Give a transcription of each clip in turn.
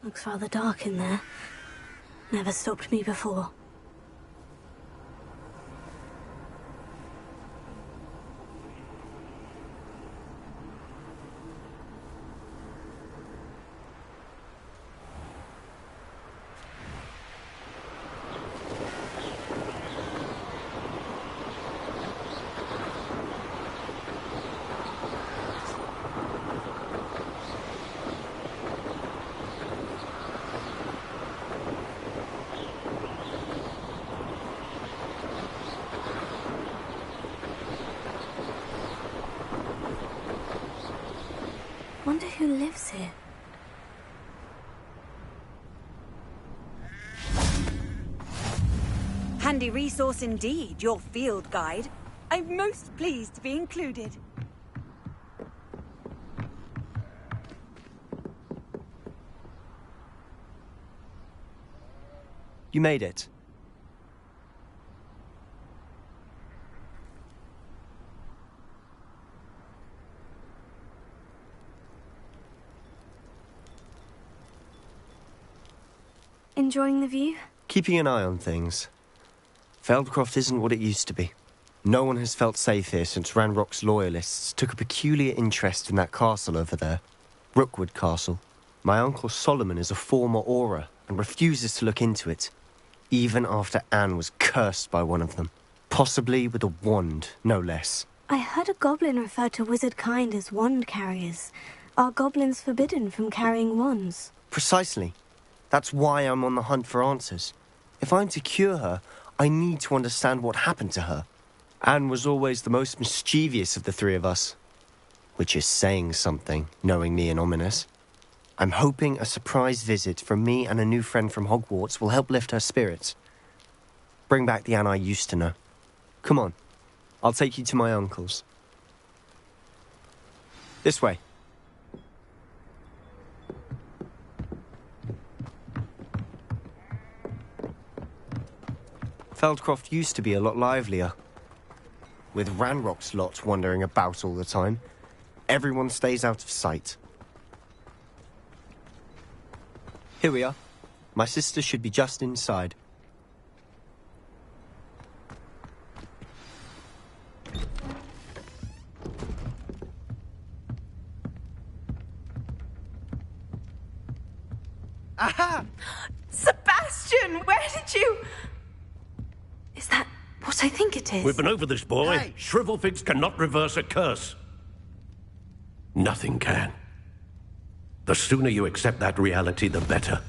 Looks rather dark in there. Never stopped me before. Wonder who lives here. Handy resource indeed, your field guide. I'm most pleased to be included. You made it. Enjoying the view? Keeping an eye on things. Feldcroft isn't what it used to be. No one has felt safe here since Ranrock's loyalists took a peculiar interest in that castle over there. Rookwood Castle. My uncle Solomon is a former Auror and refuses to look into it, even after Anne was cursed by one of them. Possibly with a wand, no less. I heard a goblin refer to wizard kind as wand carriers. Are goblins forbidden from carrying wands? Precisely. That's why I'm on the hunt for answers. If I'm to cure her, I need to understand what happened to her. Anne was always the most mischievous of the three of us. Which is saying something, knowing me and Ominous. I'm hoping a surprise visit from me and a new friend from Hogwarts will help lift her spirits. Bring back the Anne I used to know. Come on, I'll take you to my uncle's. This way. Feldcroft used to be a lot livelier. With Ranrock's lot wandering about all the time, everyone stays out of sight. Here we are. My sister should be just inside. Aha! Sebastian, where did you... Is that what I think it is? We've been over this, boy. Hey. Shrivelfigs cannot reverse a curse. Nothing can. The sooner you accept that reality, the better.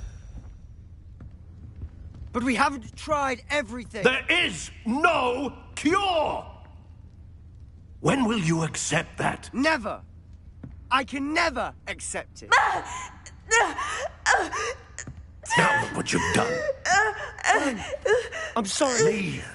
But we haven't tried everything. There is no cure! When will you accept that? Never. I can never accept it. Now look what you've done. I'm sorry. Leave.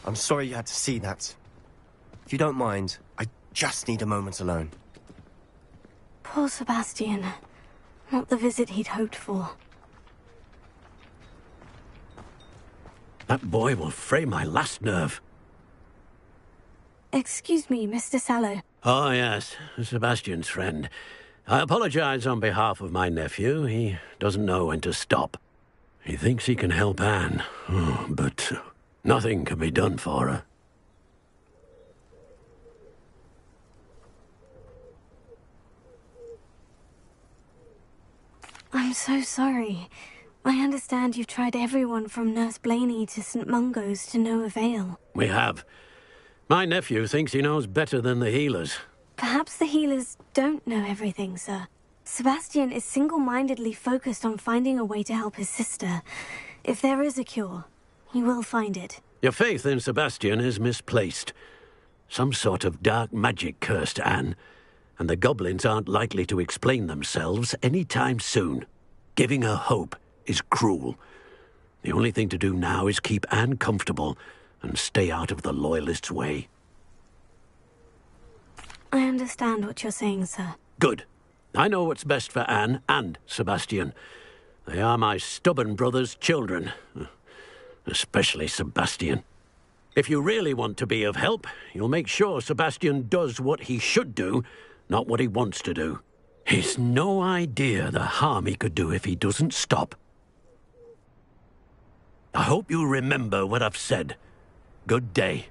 I'm sorry you had to see that. If you don't mind, I just need a moment alone. Poor Sebastian. Not the visit he'd hoped for. That boy will fray my last nerve. Excuse me, Mr. Sallow. Oh, yes, Sebastian's friend. I apologize on behalf of my nephew. He doesn't know when to stop. He thinks he can help Anne, but nothing can be done for her. I'm so sorry. I understand you've tried everyone from Nurse Blaney to St. Mungo's to no avail. We have. My nephew thinks he knows better than the healers. Perhaps the healers don't know everything, sir. Sebastian is single-mindedly focused on finding a way to help his sister. If there is a cure, he will find it. Your faith in Sebastian is misplaced. Some sort of dark magic cursed Anne, and the goblins aren't likely to explain themselves any time soon. Giving her hope is cruel. The only thing to do now is keep Anne comfortable and stay out of the Loyalists' way. I understand what you're saying, sir. Good. I know what's best for Anne and Sebastian. They are my stubborn brother's children. especially Sebastian. If you really want to be of help, you'll make sure Sebastian does what he should do, not what he wants to do. He's no idea the harm he could do if he doesn't stop. I hope you remember what I've said. Good day.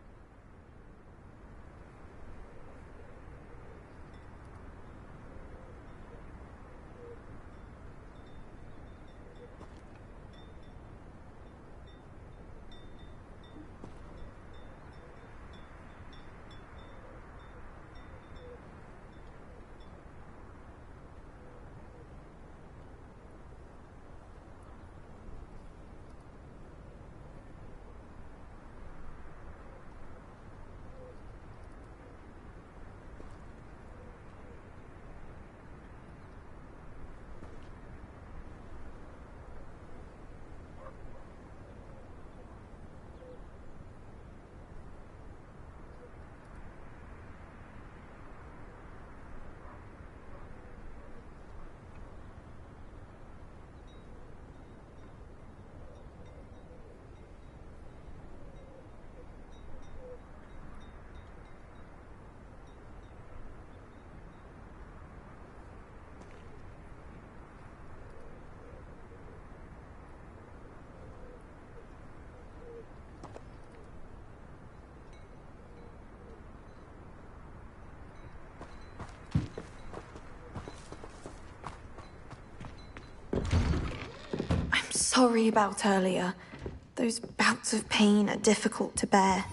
Sorry about earlier. Those bouts of pain are difficult to bear.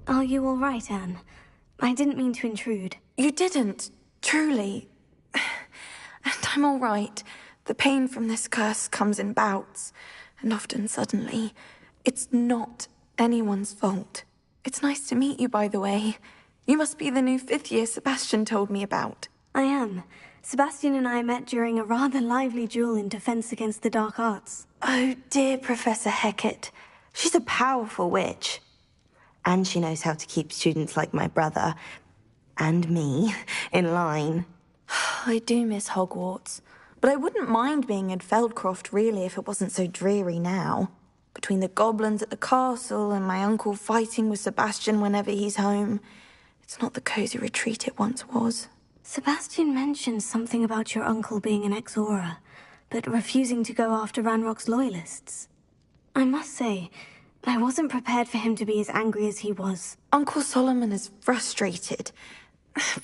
Are you all right, Anne? I didn't mean to intrude. You didn't, truly. And I'm all right. The pain from this curse comes in bouts, and often suddenly. It's not anyone's fault. It's nice to meet you, by the way. You must be the new 5th year Sebastian told me about. I am. Sebastian and I met during a rather lively duel in defense against the dark arts. Oh, dear Professor Hecat. She's a powerful witch. And she knows how to keep students like my brother, and me, in line. I do miss Hogwarts, but I wouldn't mind being in Feldcroft, really, if it wasn't so dreary now. Between the goblins at the castle and my uncle fighting with Sebastian whenever he's home, it's not the cozy retreat it once was. Sebastian mentioned something about your uncle being an ex-Auror, but refusing to go after Ranrock's loyalists. I must say, I wasn't prepared for him to be as angry as he was. Uncle Solomon is frustrated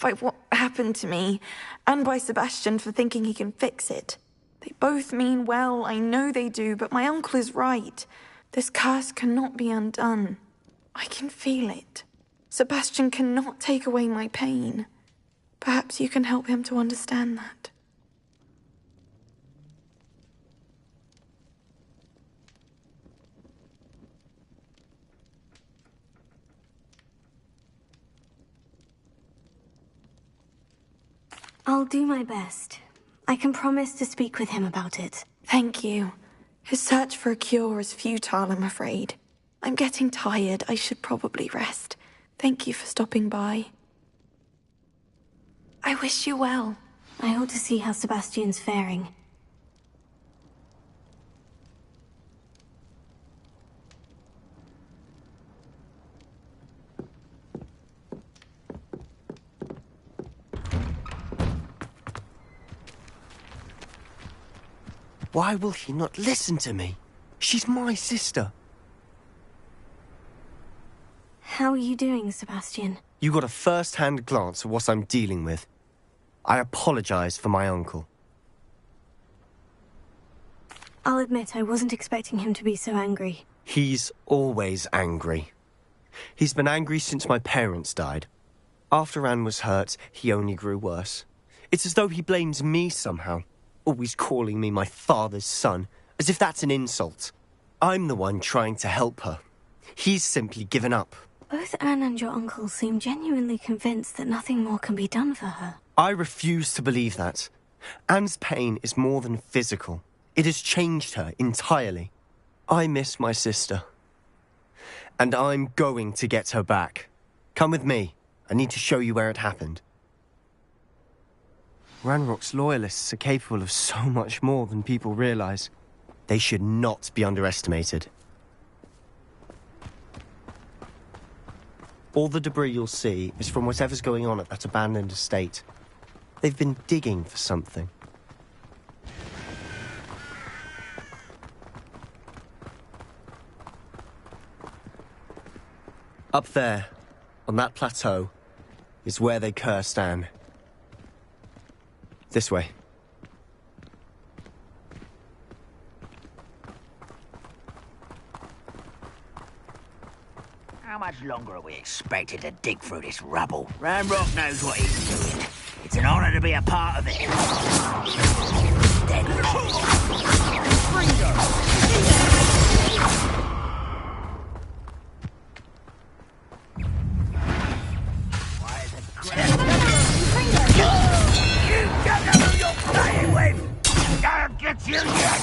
by what happened to me, and by Sebastian for thinking he can fix it. They both mean well, I know they do, but my uncle is right. This curse cannot be undone. I can feel it. Sebastian cannot take away my pain. Perhaps you can help him to understand that. I'll do my best. I can promise to speak with him about it. Thank you. His search for a cure is futile, I'm afraid. I'm getting tired. I should probably rest. Thank you for stopping by. I wish you well. I ought to see how Sebastian's faring. Why will he not listen to me? She's my sister. How are you doing, Sebastian? You got a first-hand glance at what I'm dealing with. I apologize for my uncle. I'll admit I wasn't expecting him to be so angry. He's always angry. He's been angry since my parents died. After Anne was hurt, he only grew worse. It's as though he blames me somehow, always calling me my father's son, as if that's an insult. I'm the one trying to help her. He's simply given up. Both Anne and your uncle seem genuinely convinced that nothing more can be done for her. I refuse to believe that. Anne's pain is more than physical. It has changed her entirely. I miss my sister. And I'm going to get her back. Come with me. I need to show you where it happened. Ranrock's loyalists are capable of so much more than people realize. They should not be underestimated. All the debris you'll see is from whatever's going on at that abandoned estate. They've been digging for something. Up there, on that plateau, is where they cursed Anne. This way. How much longer are we expected to dig through this rubble? Ramrock knows what he's doing. It's an honor to be a part of it. You don't know who you're playing with! I'll get you yet!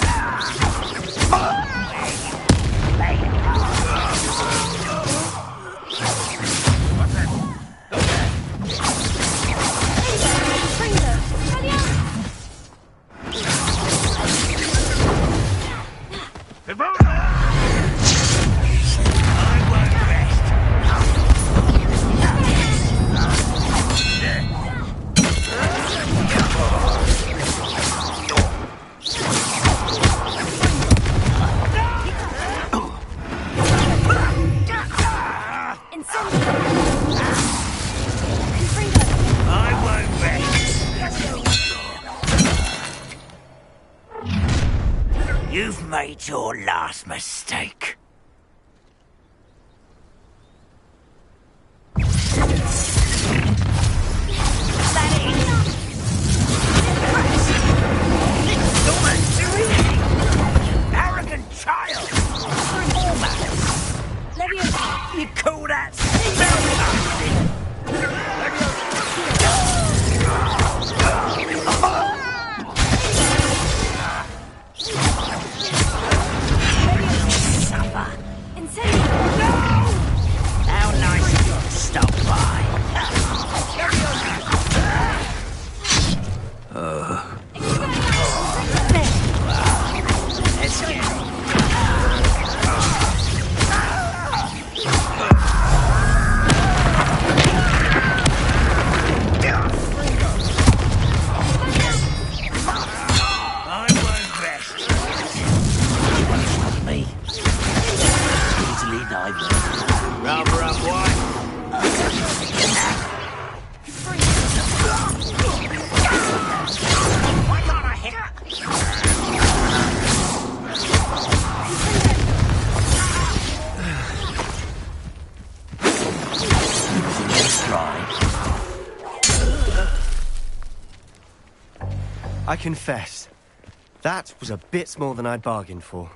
You've made your last mistake. Arrogant child! You call that spellcasting? How nice of you to stop by. Let's get it. I won't rest. Me. Easily divert. Rather up wide. Why can't I hit? I confess, that was a bit more than I'd bargained for.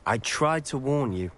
I tried to warn you.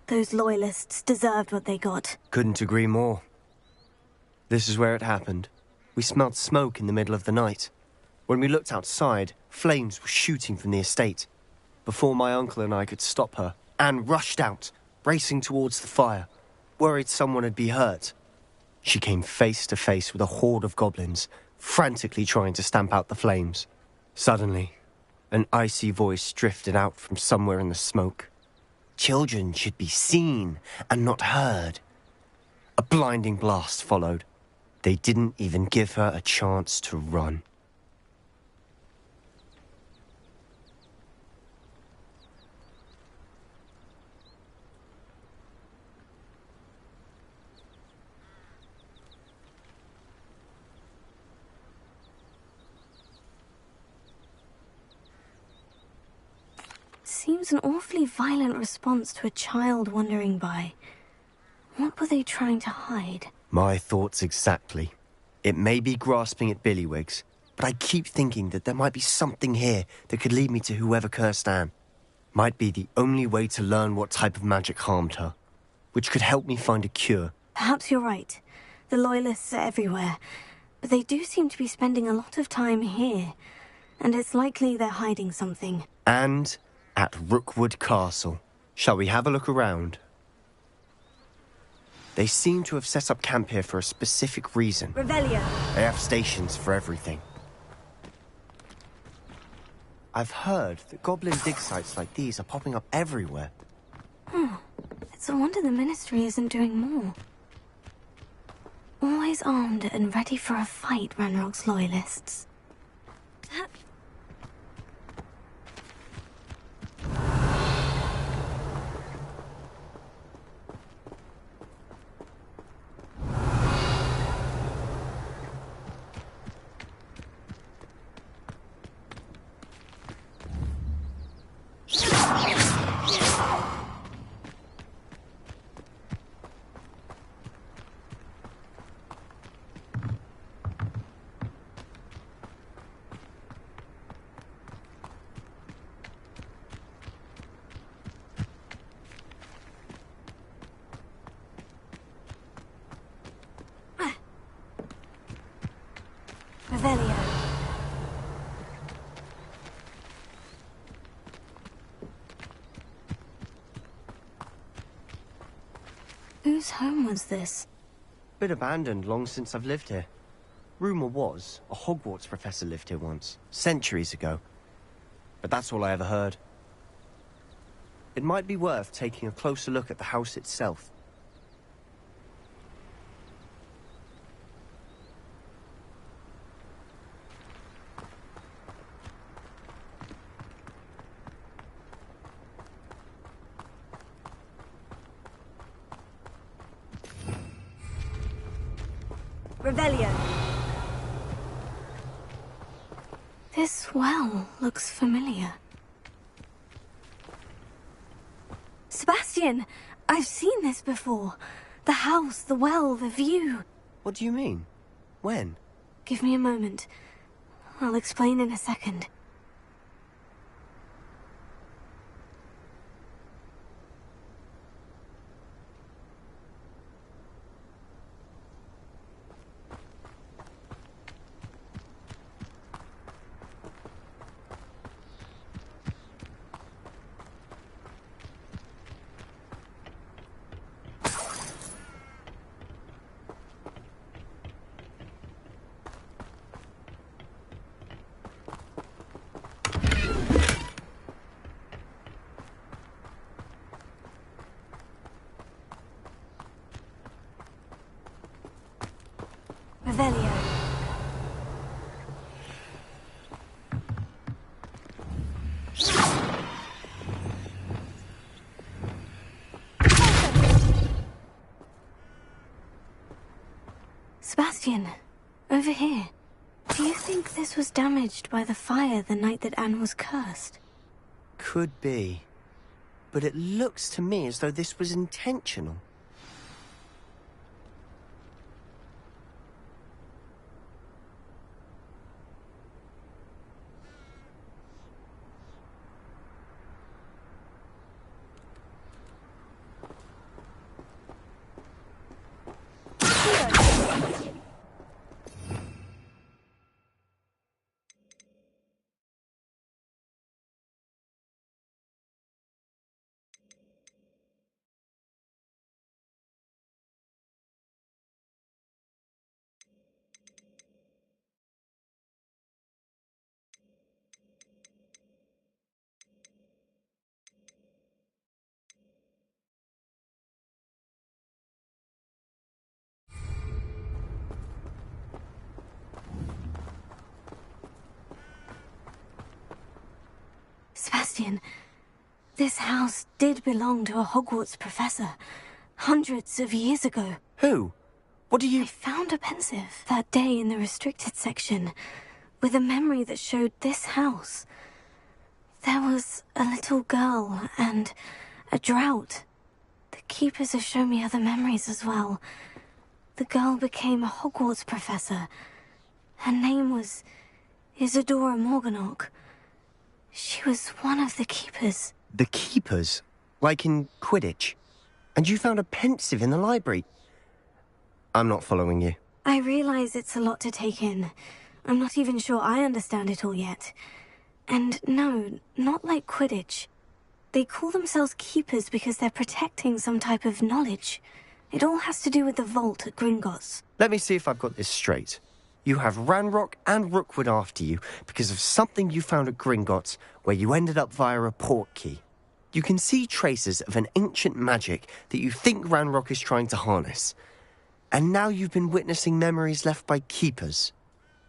Those loyalists deserved what they got. Couldn't agree more. This is where it happened. We smelled smoke in the middle of the night. When we looked outside, flames were shooting from the estate. Before my uncle and I could stop her, Anne rushed out, racing towards the fire, worried someone had been hurt. She came face to face with a horde of goblins, frantically trying to stamp out the flames. Suddenly, an icy voice drifted out from somewhere in the smoke. Children should be seen and not heard. A blinding blast followed. They didn't even give her a chance to run. seems an awfully violent response to a child wandering by. What were they trying to hide? My thoughts exactly. It may be grasping at Billywigs, but I keep thinking that there might be something here that could lead me to whoever cursed Anne. Might be the only way to learn what type of magic harmed her, which could help me find a cure. Perhaps you're right. The Loyalists are everywhere, but they do seem to be spending a lot of time here, and it's likely they're hiding something. And at Rookwood Castle. Shall we have a look around? They seem to have set up camp here for a specific reason. Revelio. They have stations for everything. I've heard that goblin dig sites like these are popping up everywhere. It's a wonder the Ministry isn't doing more. Always armed and ready for a fight, Ranrock's Loyalists. Revelio. Whose home was this? Been abandoned long since I've lived here. Rumour was a Hogwarts professor lived here once, centuries ago. But that's all I ever heard. It might be worth taking a closer look at the house itself. Revelio. This well looks familiar. Sebastian! I've seen this before. The house, the well, the view. What do you mean? When? Give me a moment. I'll explain in a second. Revelio. Sebastian, over here. Do you think this was damaged by the fire the night that Anne was cursed? Could be. But it looks to me as though this was intentional. Sebastian, this house did belong to a Hogwarts professor, hundreds of years ago. Who? What do you... I found a pensive that day in the restricted section, with a memory that showed this house. There was a little girl and a drought. The Keepers have shown me other memories as well. The girl became a Hogwarts professor. Her name was Isadora Morganach. She was one of the Keepers. The Keepers? Like in Quidditch? And you found a pensive in the library? I'm not following you. I realize it's a lot to take in. I'm not even sure I understand it all yet. And no, not like Quidditch. They call themselves Keepers because they're protecting some type of knowledge. It all has to do with the vault at Gringotts. Let me see if I've got this straight. You have Ranrock and Rookwood after you because of something you found at Gringotts where you ended up via a port key. You can see traces of an ancient magic that you think Ranrock is trying to harness. And now you've been witnessing memories left by Keepers.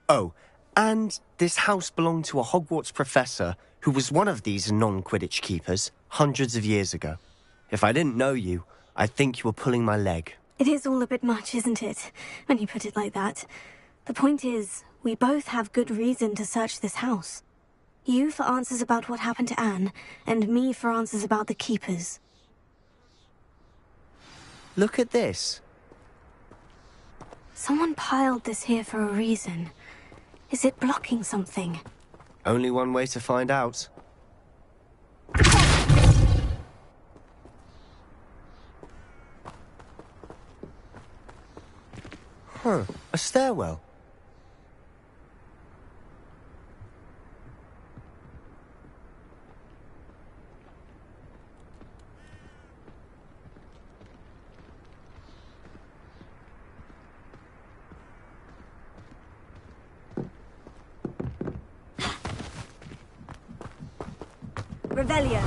Oh, and this house belonged to a Hogwarts professor who was one of these non-Quidditch Keepers hundreds of years ago. If I didn't know you, I'd think you were pulling my leg. It is all a bit much, isn't it, when you put it like that? The point is, we both have good reason to search this house. You for answers about what happened to Anne, and me for answers about the Keepers. Look at this. Someone piled this here for a reason. Is it blocking something? Only one way to find out. Huh, a stairwell. Revelio.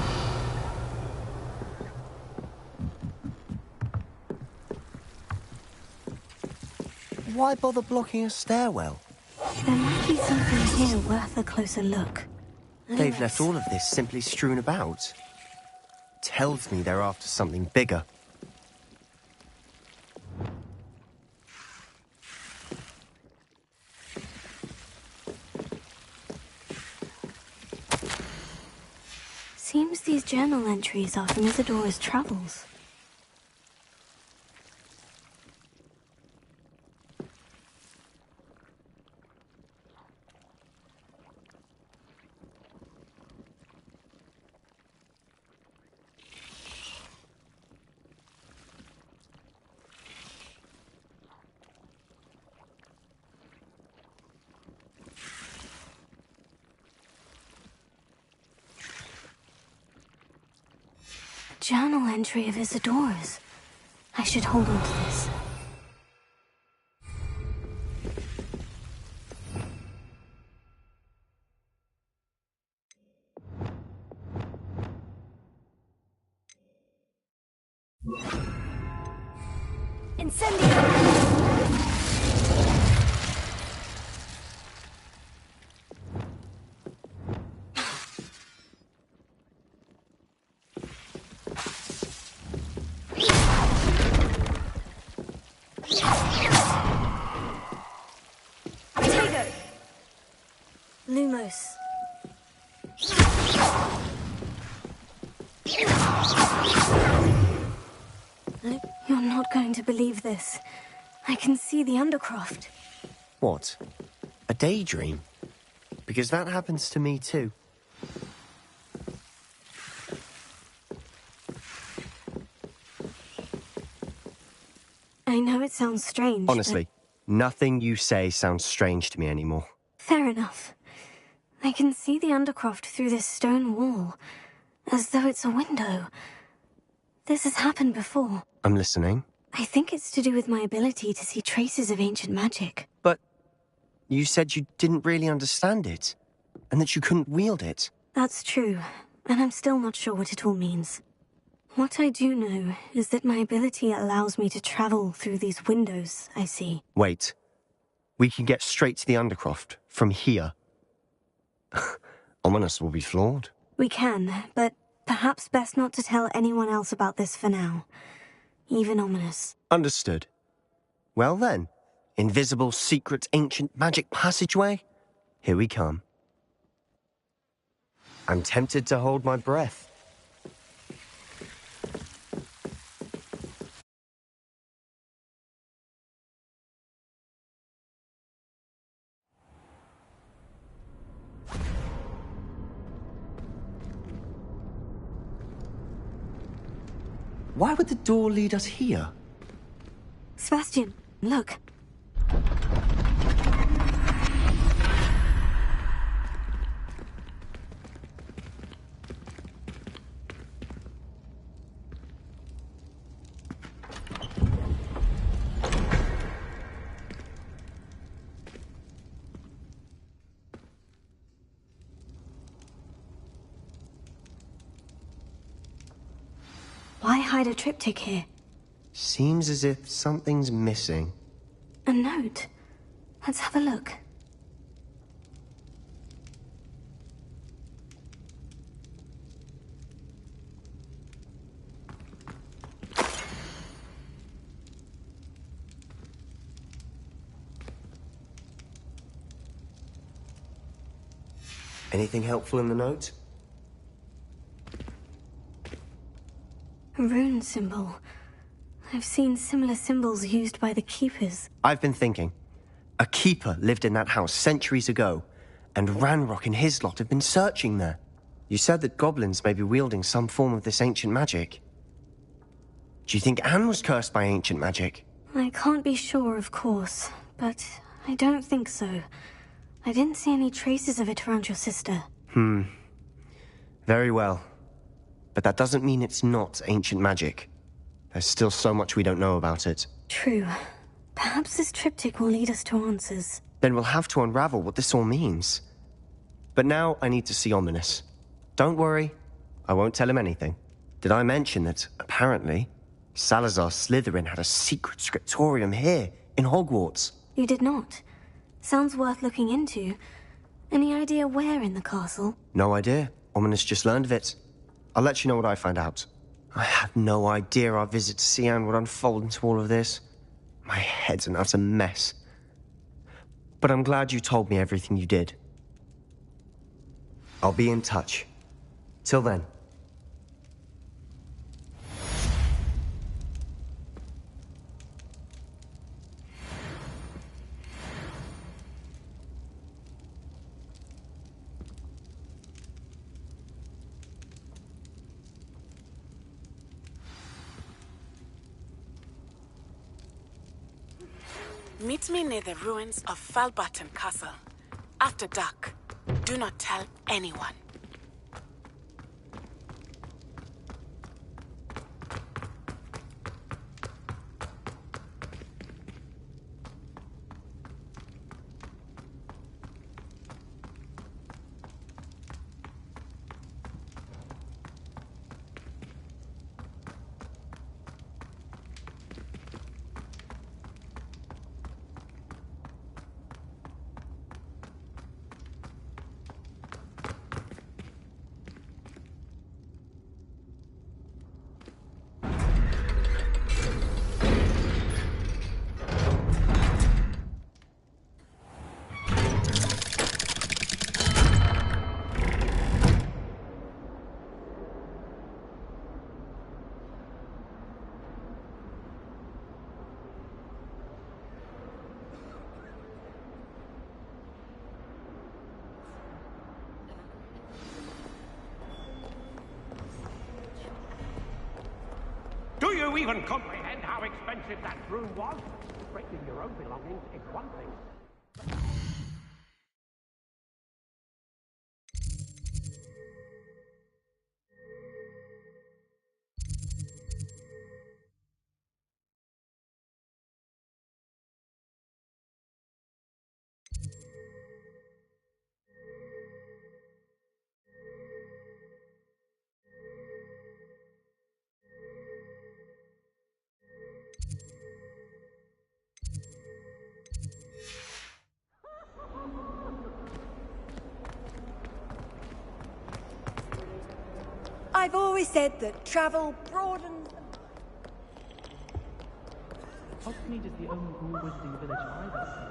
Why bother blocking a stairwell? There might be something here worth a closer look. They've left all of this simply strewn about. Tells me they're after something bigger. Seems these journal entries are from Isadora's travels. Journal entry of Isadora's. I should hold on to this. Incendio! Lumos. You're not going to believe this. I can see the Undercroft. What? A daydream? Because that happens to me too. I know it sounds strange. Honestly, nothing you say sounds strange to me anymore. Fair enough. I can see the Undercroft through this stone wall, as though it's a window. This has happened before. I'm listening. I think it's to do with my ability to see traces of ancient magic. But you said you didn't really understand it, and that you couldn't wield it. That's true, and I'm still not sure what it all means. What I do know is that my ability allows me to travel through these windows I see. Wait. We can get straight to the Undercroft from here. Ominous will be flawed. We can, but perhaps best not to tell anyone else about this for now. Even Ominous. Understood. Well then, invisible, secret, ancient magic passageway? Here we come. I'm tempted to hold my breath. Why would the door lead us here? Sebastian, look. Why hide a triptych here? Seems as if something's missing. A note. Let's have a look. Anything helpful in the note? A rune symbol. I've seen similar symbols used by the Keepers. I've been thinking. A keeper lived in that house centuries ago, and Ranrock and his lot have been searching there. You said that goblins may be wielding some form of this ancient magic. Do you think Anne was cursed by ancient magic? I can't be sure, of course, but I don't think so. I didn't see any traces of it around your sister. Very well. But that doesn't mean it's not ancient magic. There's still so much we don't know about it. True. Perhaps this triptych will lead us to answers. Then we'll have to unravel what this all means. But now I need to see Ominous. Don't worry, I won't tell him anything. Did I mention that, apparently, Salazar Slytherin had a secret scriptorium here, in Hogwarts? You did not. Sounds worth looking into. Any idea where in the castle? No idea. Ominous just learned of it. I'll let you know what I find out. I had no idea our visit to Cian would unfold into all of this. My head's an utter mess. But I'm glad you told me everything you did. I'll be in touch. Till then. Meet me near the ruins of Falbarton Castle. After dark. Do not tell anyone. Do you even comprehend how expensive that room was? Breaking your own belongings is one thing. I've always said that travel broadens... Hogsmeade is the only all-wizarding village I've ever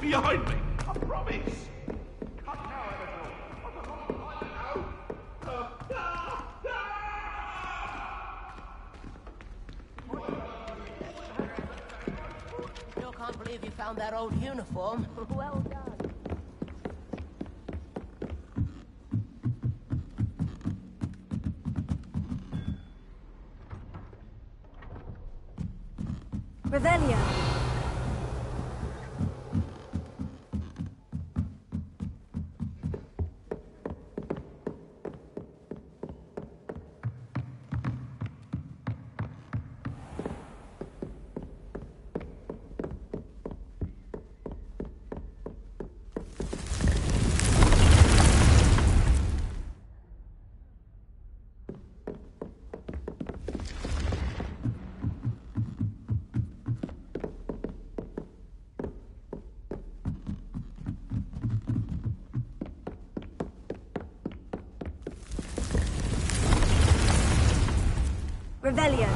behind me. I promise. Cut now, Everett. What the fuck? Still can't believe you found that old uniform. Well done. Revelio. Revelio.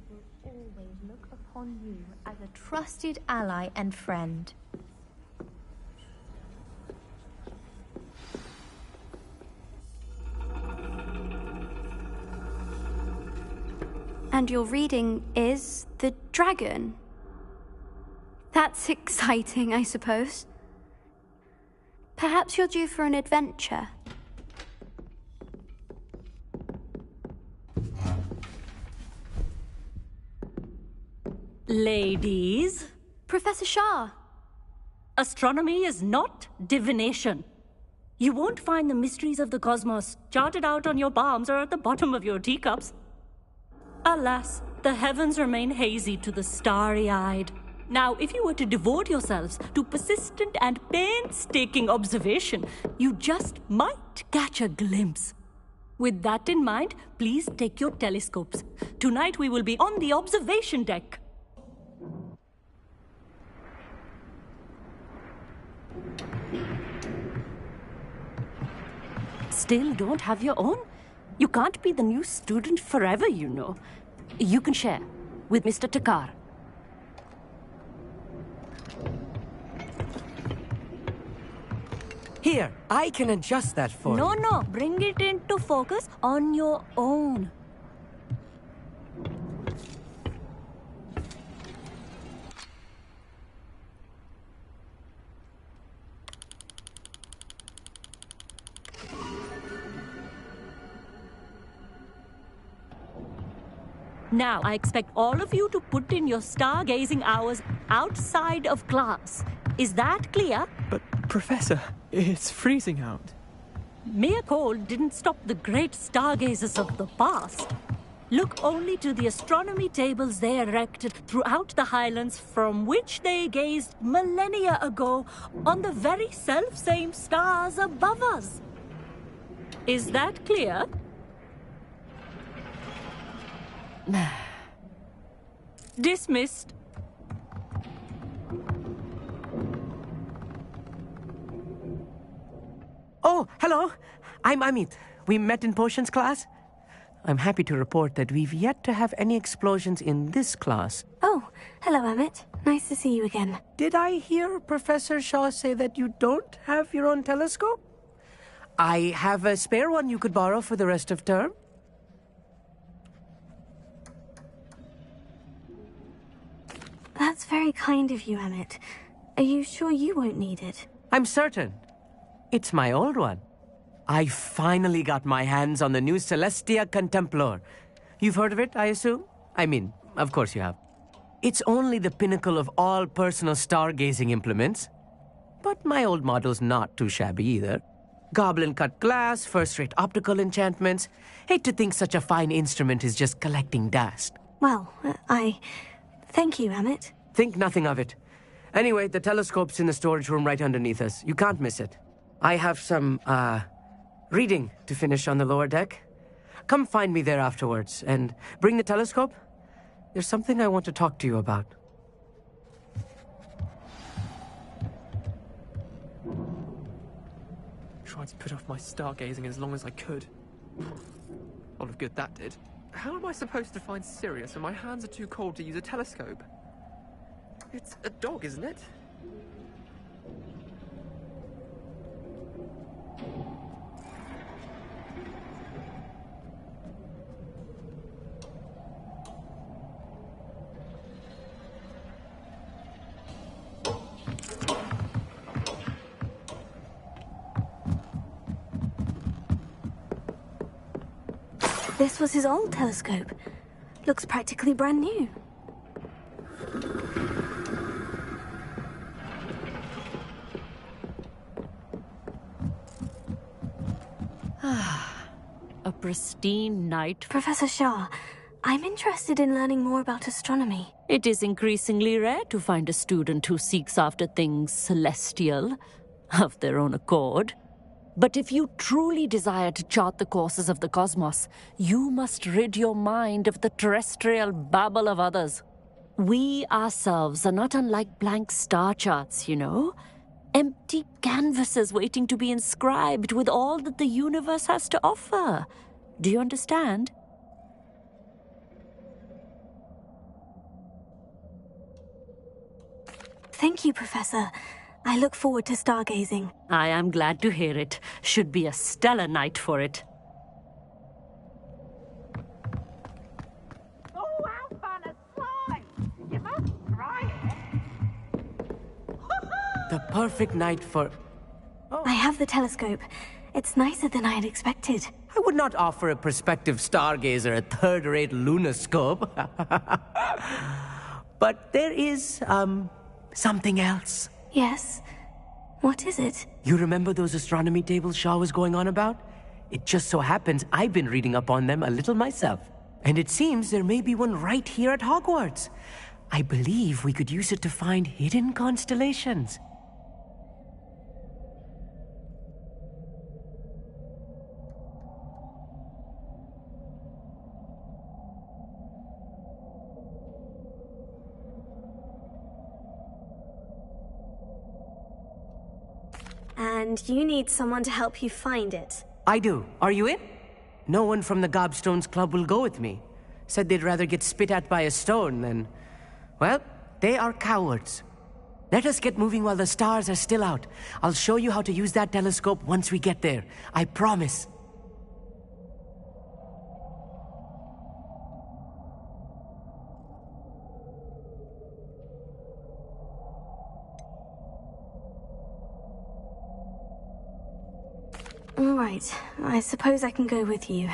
Will always look upon you as a trusted ally and friend. And your reading is The Dragon. That's exciting, I suppose. Perhaps you're due for an adventure. Ladies. Professor Shah. Astronomy is not divination. You won't find the mysteries of the cosmos charted out on your palms or at the bottom of your teacups. Alas, the heavens remain hazy to the starry-eyed. Now, if you were to devote yourselves to persistent and painstaking observation, you just might catch a glimpse. With that in mind, please take your telescopes. Tonight we will be on the observation deck. Still don't have your own? You can't be the new student forever, you know. You can share with Mr. Takar. Here, I can adjust that for you. No, bring it into focus on your own. Now, I expect all of you to put in your stargazing hours outside of class. Is that clear? But, Professor, it's freezing out. Mere cold didn't stop the great stargazers of the past. Look only to the astronomy tables they erected throughout the Highlands from which they gazed millennia ago on the very self-same stars above us. Is that clear? Dismissed. Oh, hello. I'm Amit. We met in potions class. I'm happy to report that we've yet to have any explosions in this class. Oh, hello, Amit. Nice to see you again. Did I hear Professor Shaw say that you don't have your own telescope? I have a spare one you could borrow for the rest of term. That's very kind of you, Amit. Are you sure you won't need it? I'm certain. It's my old one. I finally got my hands on the new Celestia Contemplar. You've heard of it, I assume? I mean, of course you have. It's only the pinnacle of all personal stargazing implements. But my old model's not too shabby either. Goblin-cut glass, first-rate optical enchantments. Hate to think such a fine instrument is just collecting dust. Well, thank you, Amit. Think nothing of it. Anyway, the telescope's in the storage room right underneath us. You can't miss it. I have some, reading to finish on the lower deck. Come find me there afterwards, and bring the telescope. There's something I want to talk to you about. Tried to put off my stargazing as long as I could. A lot of good that did. How am I supposed to find Sirius when my hands are too cold to use a telescope? It's a dog, isn't it? This was his old telescope. Looks practically brand new. A pristine night. Professor Shah, I'm interested in learning more about astronomy. It is increasingly rare to find a student who seeks after things celestial, of their own accord. But if you truly desire to chart the courses of the cosmos, you must rid your mind of the terrestrial babble of others. We ourselves are not unlike blank star charts, you know. Empty canvases waiting to be inscribed with all that the universe has to offer. Do you understand? Thank you, Professor. I look forward to stargazing. I am glad to hear it. Should be a stellar night for it. Oh, how fun a slide! You must try it. The perfect night for... I have the telescope. It's nicer than I had expected. I would not offer a prospective stargazer a third-rate lunoscope. But there is, something else. Yes? What is it? You remember those astronomy tables Shaw was going on about? It just so happens I've been reading up on them a little myself. And it seems there may be one right here at Hogwarts. I believe we could use it to find hidden constellations. And you need someone to help you find it. I do. Are you in? No one from the Gobstones Club will go with me. Said they'd rather get spit at by a stone than... Well, they are cowards. Let us get moving while the stars are still out. I'll show you how to use that telescope once we get there. I promise. All right. I suppose I can go with you.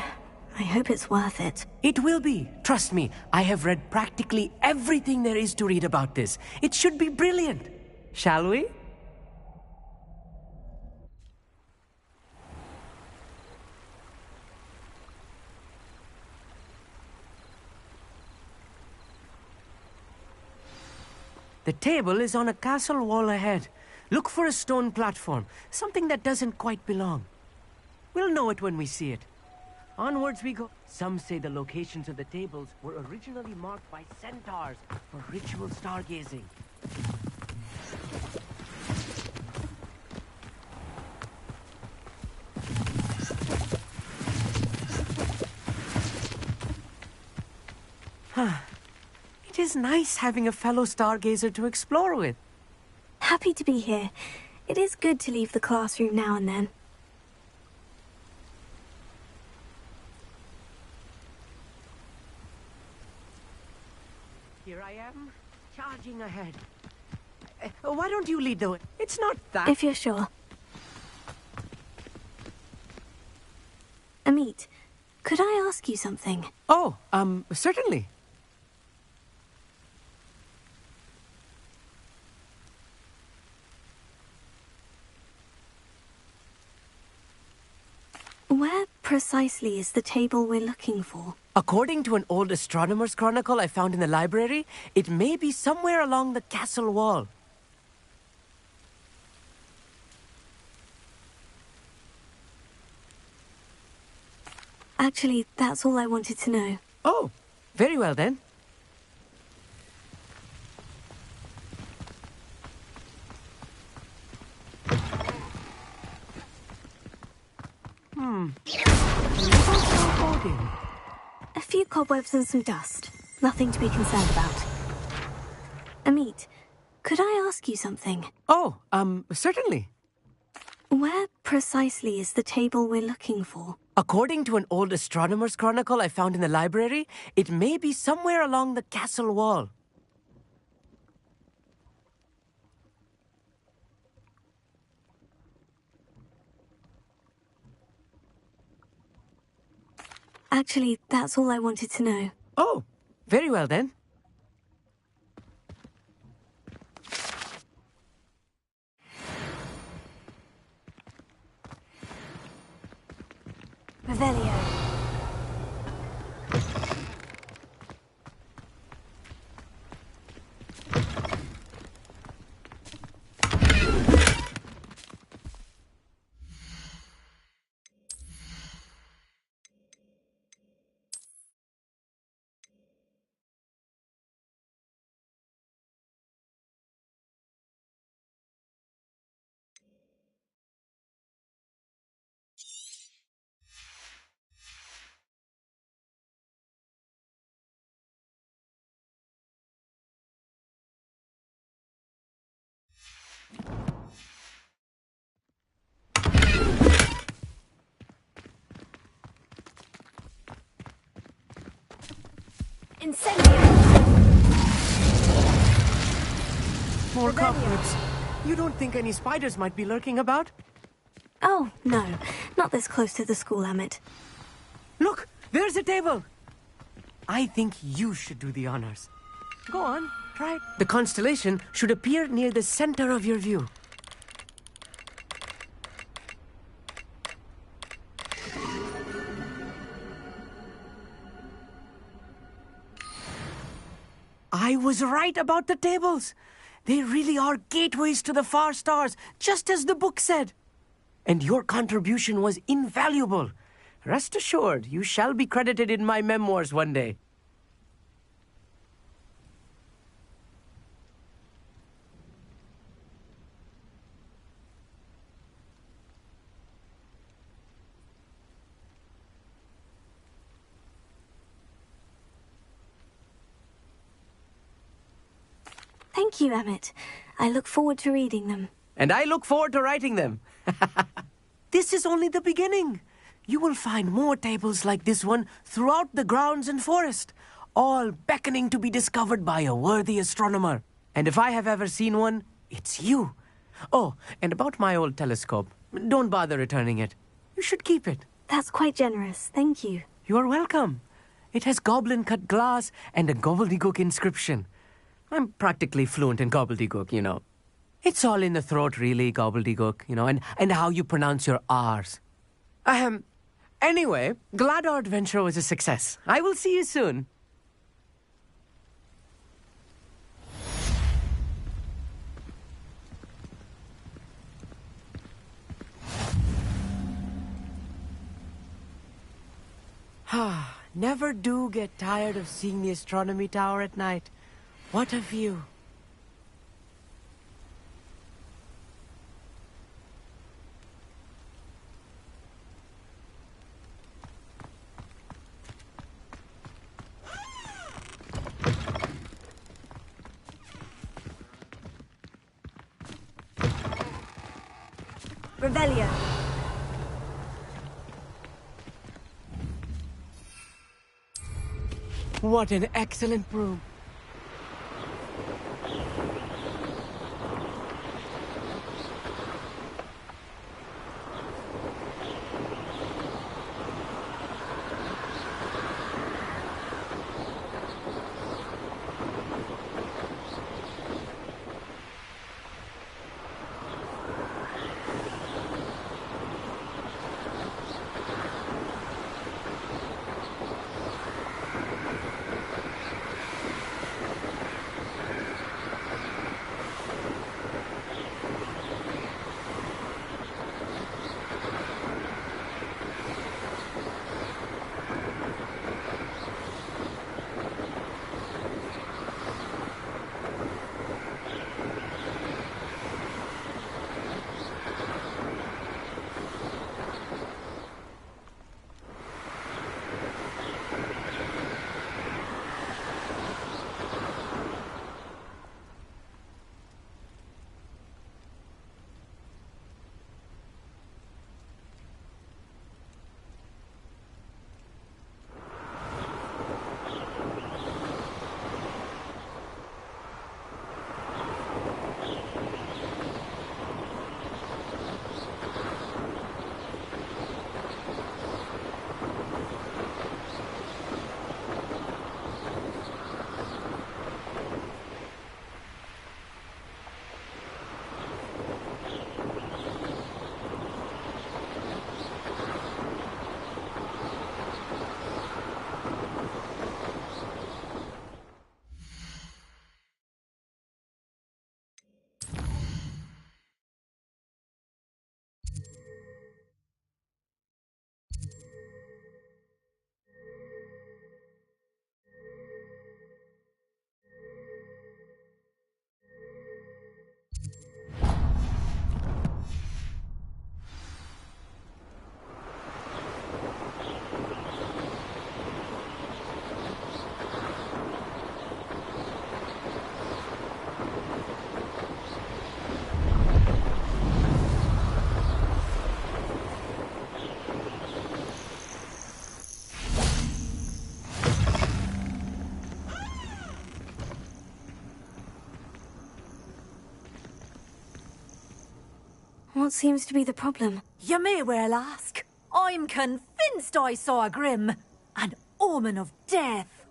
I hope it's worth it. It will be. Trust me, I have read practically everything there is to read about this. It should be brilliant. Shall we? The table is on a castle wall ahead. Look for a stone platform, something that doesn't quite belong. We'll know it when we see it. Onwards we go. Some say the locations of the tables were originally marked by centaurs for ritual stargazing. It is nice having a fellow stargazer to explore with. Happy to be here. It is good to leave the classroom now and then. Here I am, charging ahead. Why don't you lead the way? It's not that... If you're sure. Amit, could I ask you something? Oh, certainly. Where precisely is the table we're looking for? According to an old astronomer's chronicle I found in the library, it may be somewhere along the castle wall. Actually, that's all I wanted to know. Oh, very well then. A few cobwebs and some dust. Nothing to be concerned about. Amit, could I ask you something? Oh, certainly. Where precisely is the table we're looking for? According to an old astronomer's chronicle I found in the library, it may be somewhere along the castle wall. Actually, that's all I wanted to know. Oh, very well then. Revelio. More cobwebs. You don't think any spiders might be lurking about? Oh, no. Not this close to the school, Amit. Look, there's a table. I think you should do the honors. Go on, try it. The constellation should appear near the center of your view. I was right about the tables. They really are gateways to the far stars, just as the book said. And your contribution was invaluable. Rest assured, you shall be credited in my memoirs one day. Thank you, Amit. I look forward to reading them. And I look forward to writing them. This is only the beginning. You will find more tables like this one throughout the grounds and forest, all beckoning to be discovered by a worthy astronomer. And if I have ever seen one, it's you. Oh, and about my old telescope, don't bother returning it. You should keep it. That's quite generous. Thank you. You are welcome. It has goblin-cut glass and a gobbledygook inscription. I'm practically fluent in gobbledygook, you know. It's all in the throat, really, gobbledygook, you know, and how you pronounce your R's. Anyway, glad our adventure was a success. I will see you soon. Never do get tired of seeing the astronomy tower at night. What a view. Revelio. What an excellent broom. What seems to be the problem? You may well ask. I'm convinced I saw a grim, an omen of death.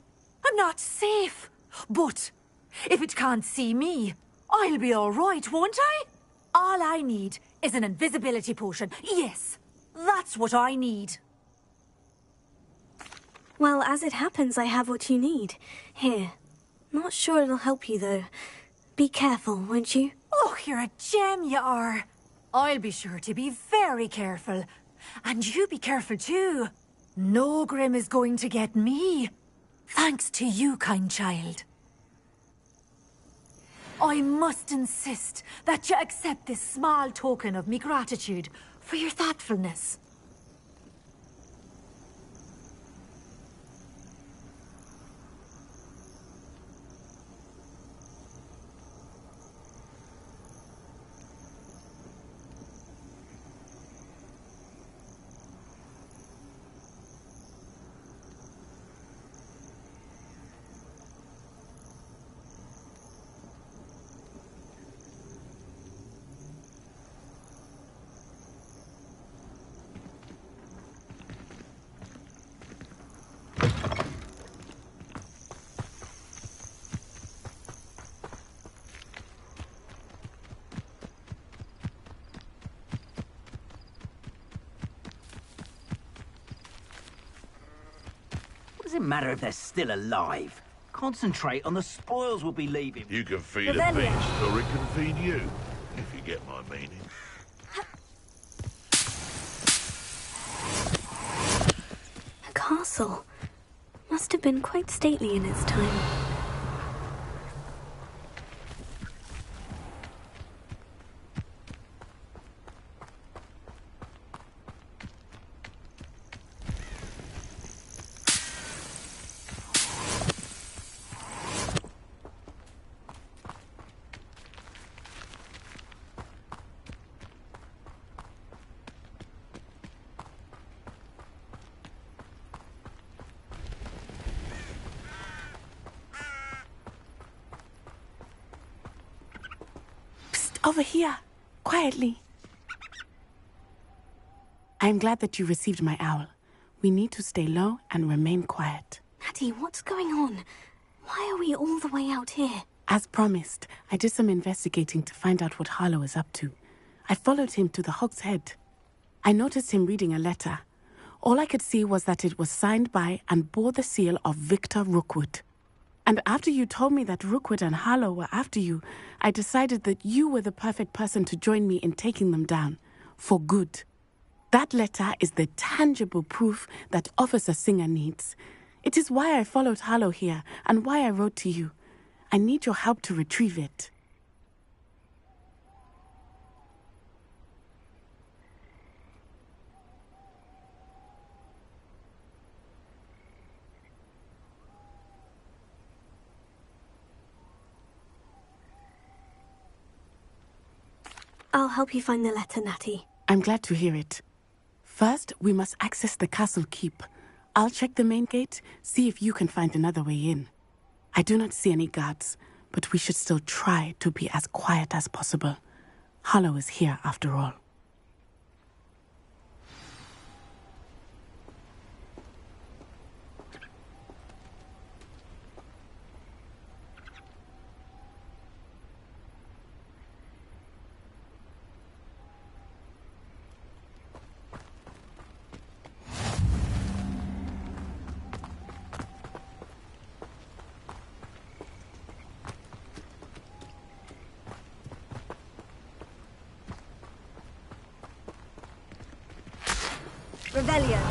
I'm not safe, but if it can't see me, I'll be all right, won't I? All I need is an invisibility potion. Yes, that's what I need. Well, as it happens, I have what you need. Here. Not sure it'll help you, though. Be careful, won't you? Oh, you're a gem, you are. I'll be sure to be very careful. And you be careful, too. No grim is going to get me. Thanks to you, kind child. I must insist that you accept this small token of me gratitude for your thoughtfulness. Does it matter if they're still alive? Concentrate on the spoils we'll be leaving. You can feed a beast, or it can feed you, if you get my meaning. A castle. Must have been quite stately in its time. Over here, quietly. I'm glad that you received my owl. We need to stay low and remain quiet. Natty, what's going on? Why are we all the way out here? As promised, I did some investigating to find out what Harlow is up to. I followed him to the Hog's Head. I noticed him reading a letter. All I could see was that it was signed by and bore the seal of Victor Rookwood. And after you told me that Rookwood and Harlow were after you, I decided that you were the perfect person to join me in taking them down. For good. That letter is the tangible proof that Officer Singer needs. It is why I followed Harlow here, and why I wrote to you. I need your help to retrieve it. I'll help you find the letter, Natty. I'm glad to hear it. First, we must access the castle keep. I'll check the main gate, see if you can find another way in. I do not see any guards, but we should still try to be as quiet as possible. Harlow is here after all. Revelio.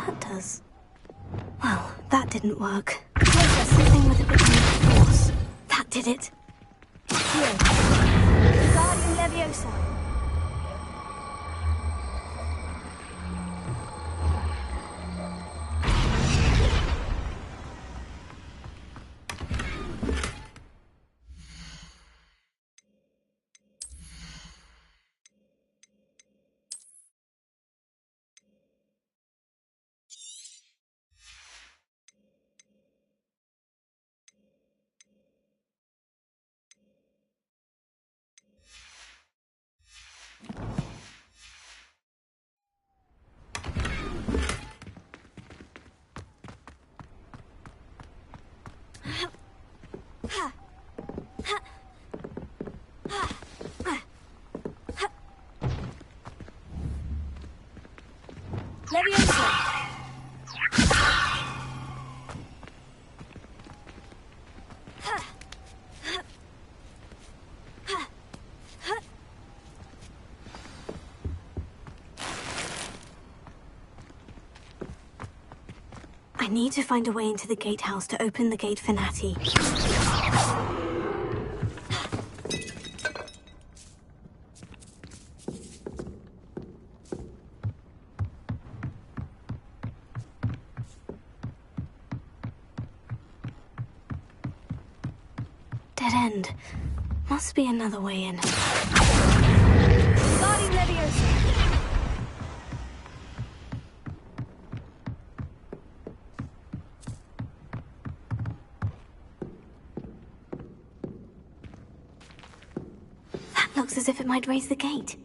that does. Well, that didn't work. Something with a bit more force. That did it. Here. Guardian Leviosa. Leviosa. I need to find a way into the gatehouse to open the gate for Natty. Dead end. Must be another way in. Guardian Leviosa. That looks as if it might raise the gate.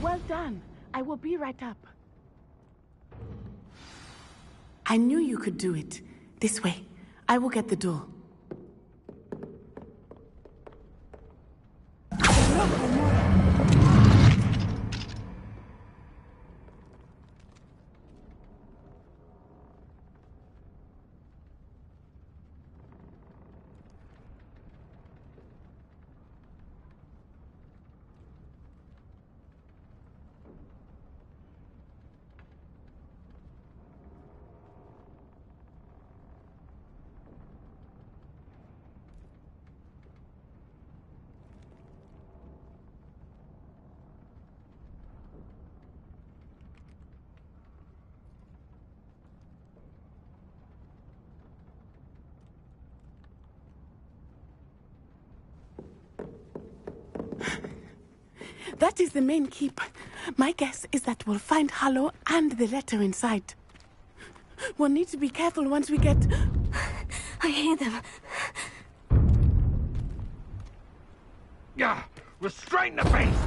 Well done. I will be right up. I knew you could do it. This way. I will get the door. That is the main keep. My guess is that we'll find Harlow and the letter inside. We'll need to be careful once we get... I hear them. Yeah, restrain the beast!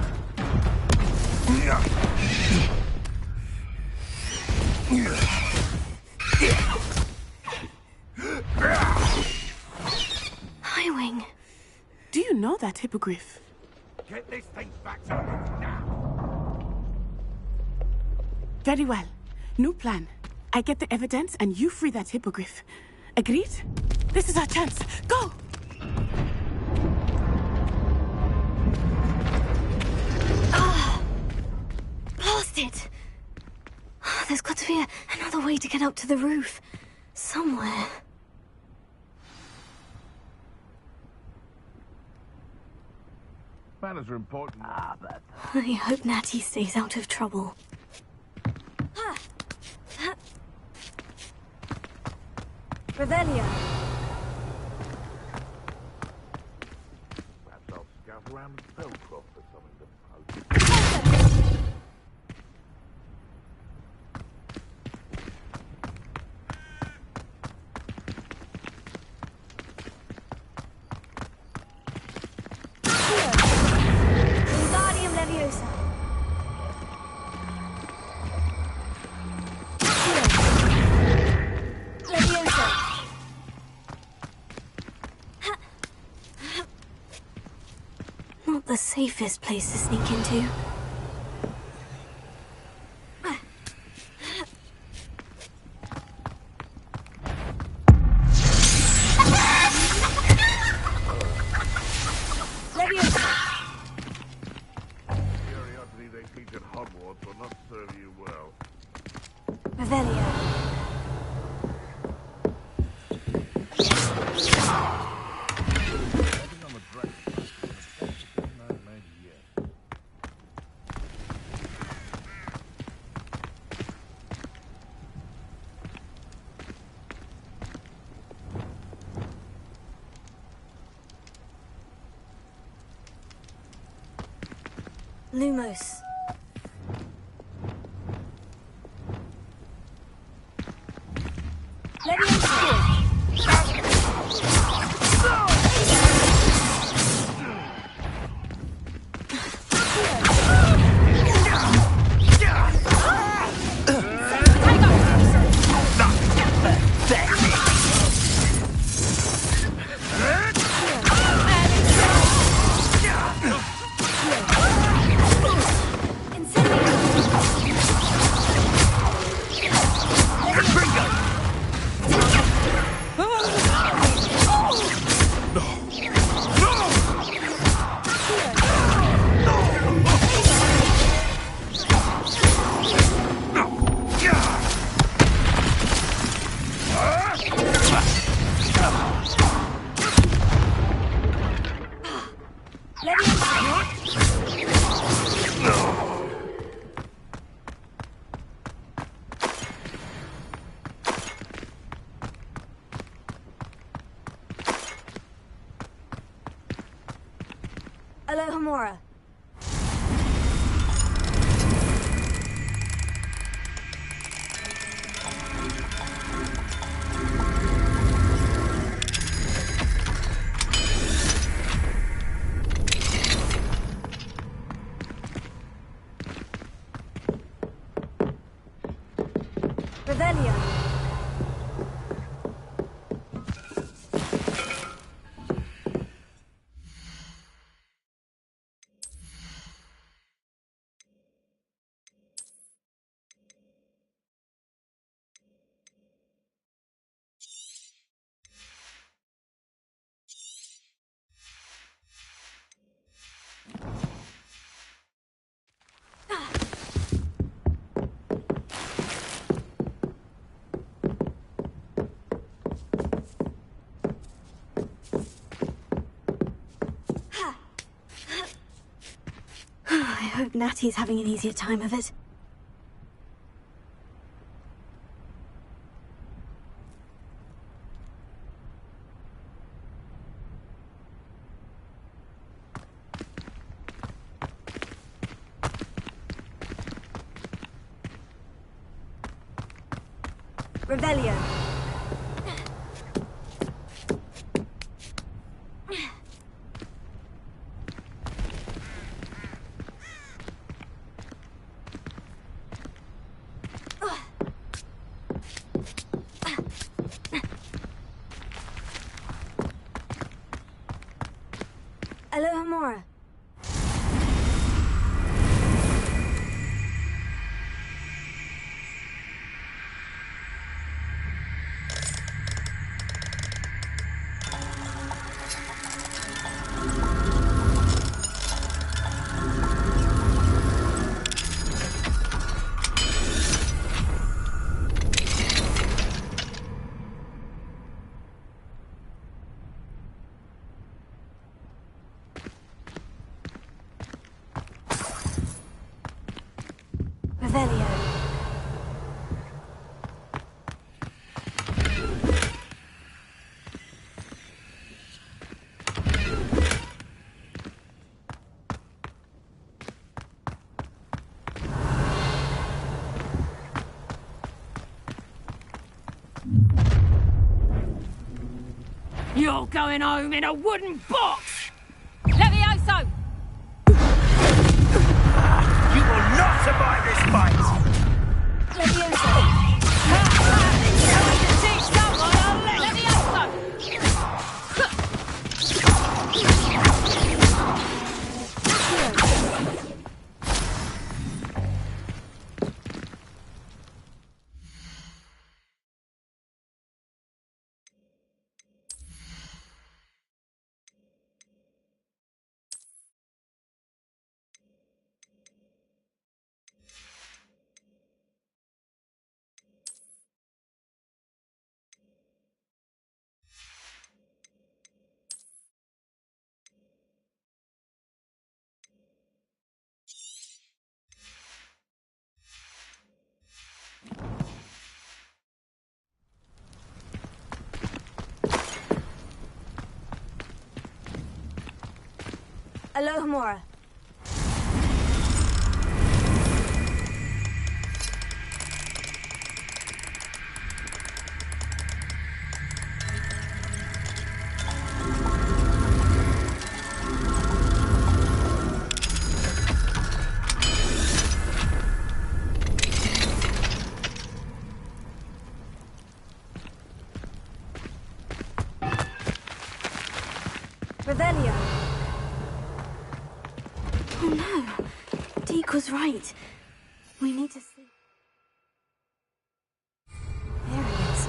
Highwing. Do you know that hippogriff? Get this thing back to us now! Very well. New plan. I get the evidence and you free that hippogriff. Agreed? This is our chance. Go! Blast it! There's got to be another way to get up to the roof. Somewhere. Manners are important. I hope Natty stays out of trouble. Revelia. Perhaps I'll scout around Spellcroft for something to poke. safest place to sneak into. Curiosity they teach at Hogwarts will not serve you well. Revelio. Lumos. Alohomora. Revelio. I hope Natty's having an easier time of it. Revelio. Alohomora. Revelio. You're going home in a wooden box! Levioso! You will not survive this fight! Levioso! Teach someone a Levioso! Alohomora. Revelio. Oh no. Deke was right. We need to see. There he is.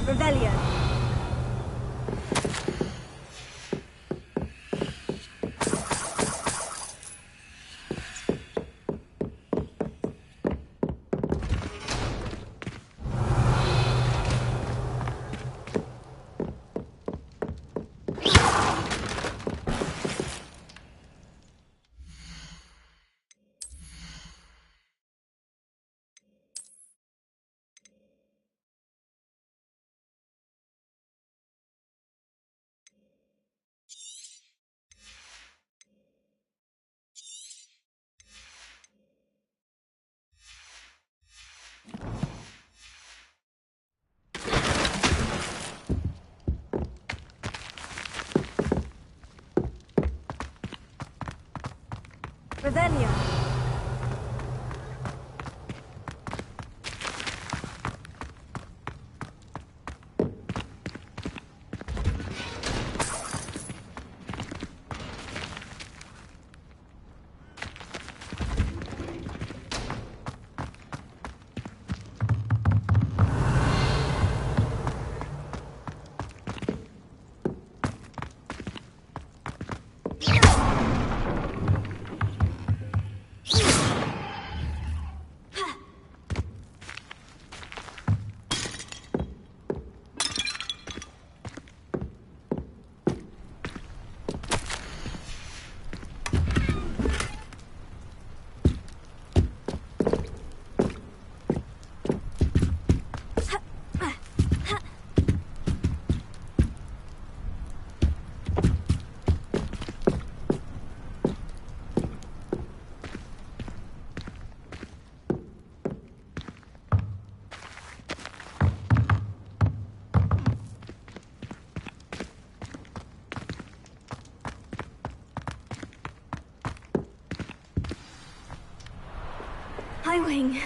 Revelio. Revelio. Hi, Wing.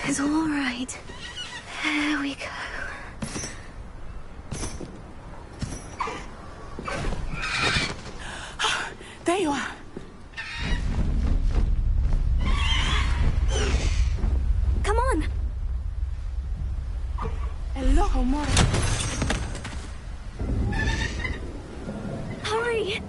It's all right. There we go. There you are. Come on. Alohomora. Hurry.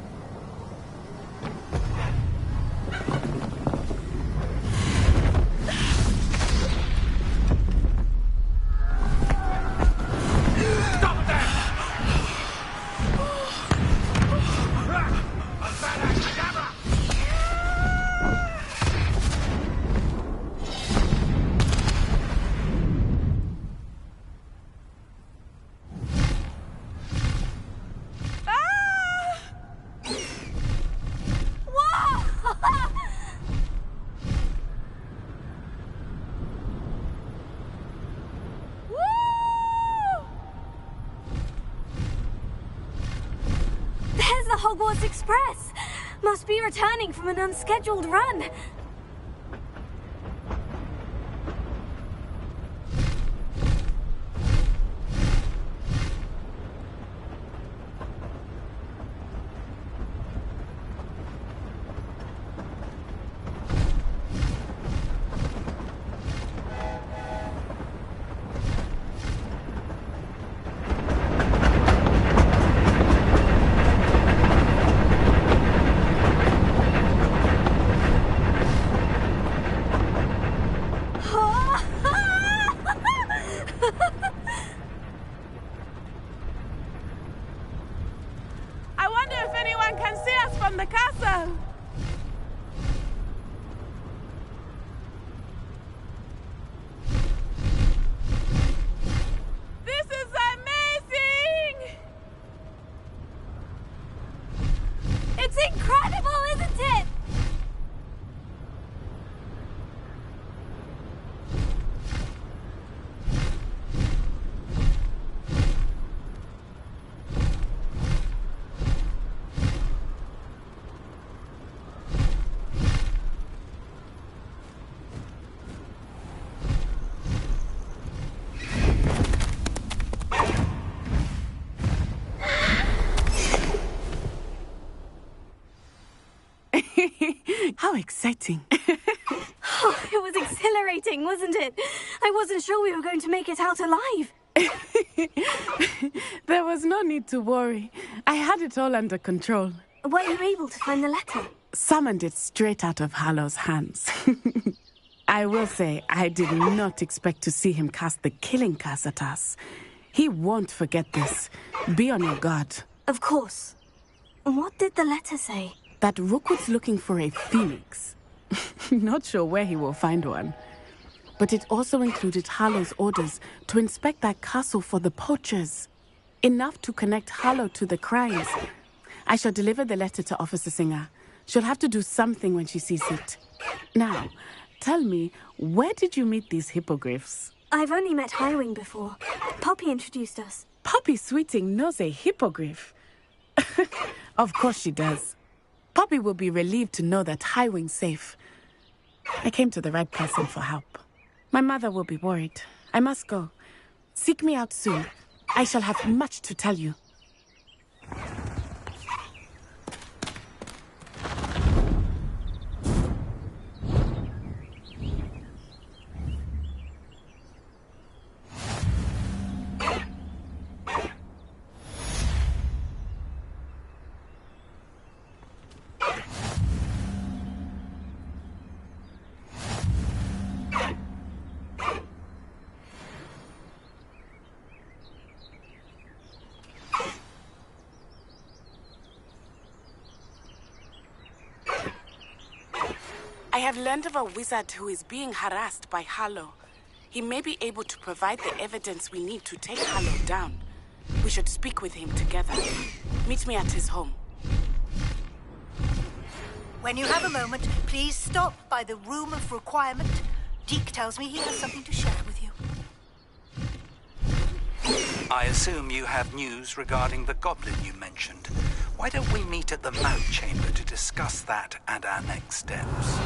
There's the Hogwarts Express! Must be returning from an unscheduled run. How exciting. Oh, it was exhilarating, wasn't it? I wasn't sure we were going to make it out alive. There was no need to worry. I had it all under control. Were you able to find the letter? Summoned it straight out of Hallow's hands. I will say, I did not expect to see him cast the killing curse at us. He won't forget this. Be on your guard. Of course. What did the letter say? That Rookwood's looking for a phoenix. Not sure where he will find one. But it also included Hallow's orders to inspect that castle for the poachers. Enough to connect Hallow to the crimes. I shall deliver the letter to Officer Singer. She'll have to do something when she sees it. Now, tell me, where did you meet these hippogriffs? I've only met Highwing before. Poppy introduced us. Poppy Sweeting knows a hippogriff. Of course she does. Poppy will be relieved to know that Highwing's safe. I came to the right person for help. My mother will be worried. I must go. Seek me out soon. I shall have much to tell you. I have learned of a wizard who is being harassed by Hallow. He may be able to provide the evidence we need to take Hallow down. We should speak with him together. Meet me at his home. When you have a moment, please stop by the Room of Requirement. Deke tells me he has something to share with you. I assume you have news regarding the goblin you mentioned. Why don't we meet at the map chamber to discuss that and our next steps?